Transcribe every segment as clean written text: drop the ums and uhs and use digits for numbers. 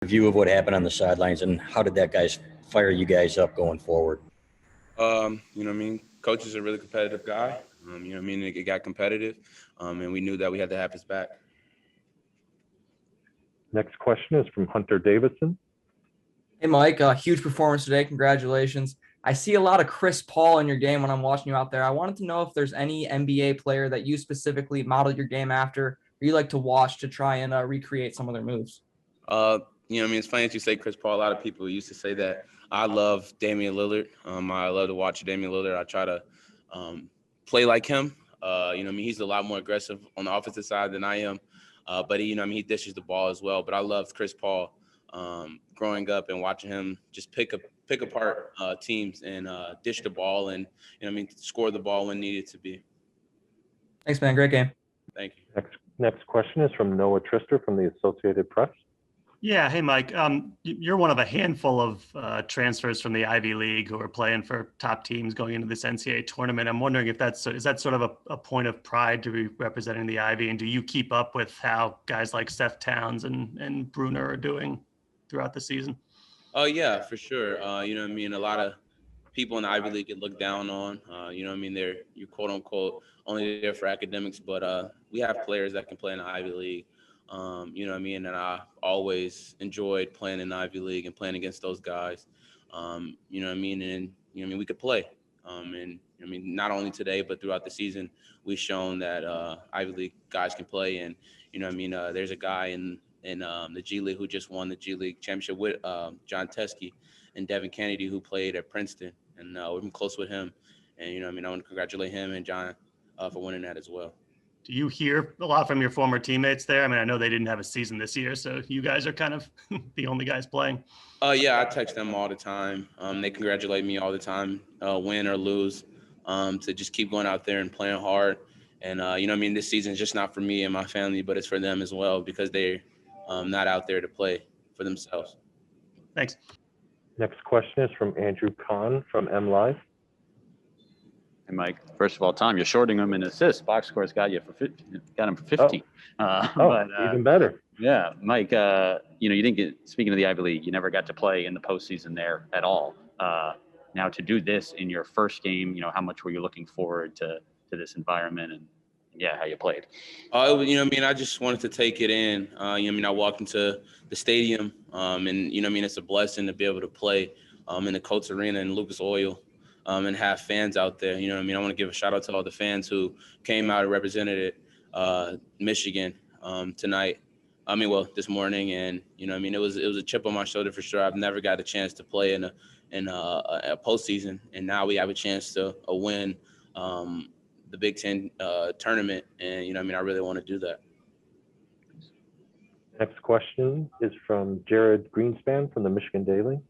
Review of what happened on the sidelines, and how did that guys fire you guys up going forward? Coach is a really competitive guy. It got competitive, and we knew that we had to have his back. Next question is from Hunter Davidson. Hey, Mike, huge performance today. Congratulations. I see a lot of Chris Paul in your game when I'm watching you out there. I wanted to know if there's any NBA player that you specifically modeled your game after, or you like to watch to try and recreate some of their moves. It's funny that you say Chris Paul. A lot of people used to say that. I love Damian Lillard. I love to watch Damian Lillard. I try to play like him. He's a lot more aggressive on the offensive side than I am. But he dishes the ball as well. But I love Chris Paul growing up and watching him just pick apart teams and dish the ball and score the ball when needed to be. Thanks, man. Great game. Thank you. Next question is from Noah Trister from the Associated Press. Yeah. Hey, Mike. You're one of a handful of transfers from the Ivy League who are playing for top teams going into this NCAA tournament. I'm wondering if is that sort of a point of pride to be representing the Ivy, and do you keep up with how guys like Seth Towns and Bruner are doing throughout the season? Oh yeah, for sure. A lot of people in the Ivy League get looked down on. You're quote unquote only there for academics, but we have players that can play in the Ivy League. And I always enjoyed playing in the Ivy League and playing against those guys. And we could play. Not only today, but throughout the season, we've shown that Ivy League guys can play. And, there's a guy in the G League who just won the G League championship with John Teskey and Devin Kennedy, who played at Princeton. And we've been close with him. And, I want to congratulate him and John for winning that as well. Do you hear a lot from your former teammates there? I mean, I know they didn't have a season this year, so you guys are kind of the only guys playing. Yeah, I text them all the time. They congratulate me all the time, win or lose, to just keep going out there and playing hard. And, this season is just not for me and my family, but it's for them as well because they're not out there to play for themselves. Thanks. Next question is from Andrew Kahn from MLive. Hey, Mike, first of all, Tom, you're shorting him in assists. Box scores got him for 15. Even better. Yeah, Mike, you didn't get, speaking of the Ivy League, you never got to play in the postseason there at all. Now to do this in your first game, how much were you looking forward to this environment and how you played? I just wanted to take it in. I walked into the stadium and, it's a blessing to be able to play in the Colts Arena in Lucas Oil. And have fans out there. I want to give a shout out to all the fans who came out and represented Michigan tonight. This morning, and it was a chip on my shoulder for sure. I've never got a chance to play in a postseason, and now we have a chance to win the Big Ten tournament, and I really want to do that. Next question is from Jared Greenspan from the Michigan Daily.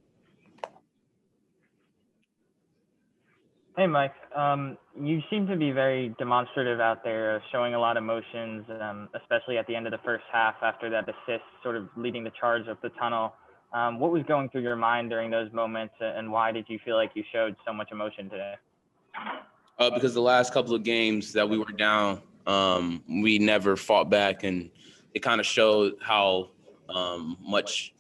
Hey, Mike. You seem to be very demonstrative out there, showing a lot of emotions, especially at the end of the first half after that assist, sort of leading the charge up the tunnel. What was going through your mind during those moments, and why did you feel like you showed so much emotion today? Because the last couple of games that we were down, we never fought back, and it kind of showed how much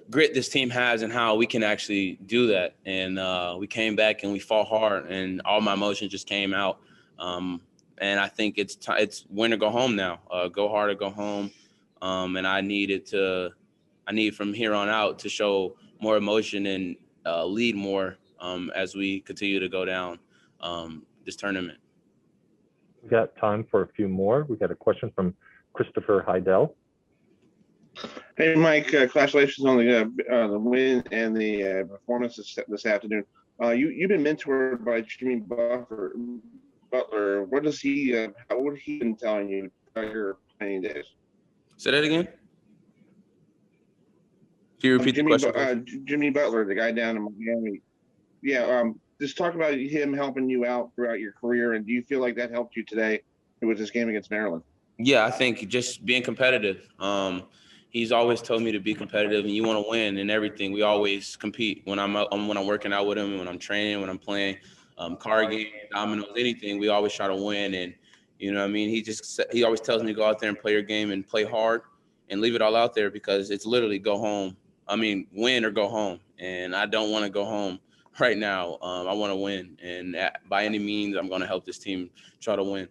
grit this team has and how we can actually do that. And we came back and we fought hard, and all my emotions just came out. And I think it's win or go home now. Go hard or go home. And I need from here on out to show more emotion and lead more as we continue to go down this tournament. We got time for a few more. We got a question from Christopher Heidel. Hey, Mike, congratulations on the win and the performance this afternoon. You've been mentored by Jimmy Butler. What has he been telling you about your playing days? Say that again? Can you repeat the question? Jimmy Butler, the guy down in Miami. Yeah, just talk about him helping you out throughout your career, and do you feel like that helped you today with this game against Maryland? Yeah, I think just being competitive. He's always told me to be competitive, and you want to win in everything. We always compete when I'm working out with him, when I'm training, when I'm playing card games, dominoes, anything. We always try to win, and he always tells me to go out there and play your game and play hard and leave it all out there because it's literally go home win or go home. And I don't want to go home right now. I want to win. And by any means, I'm going to help this team try to win.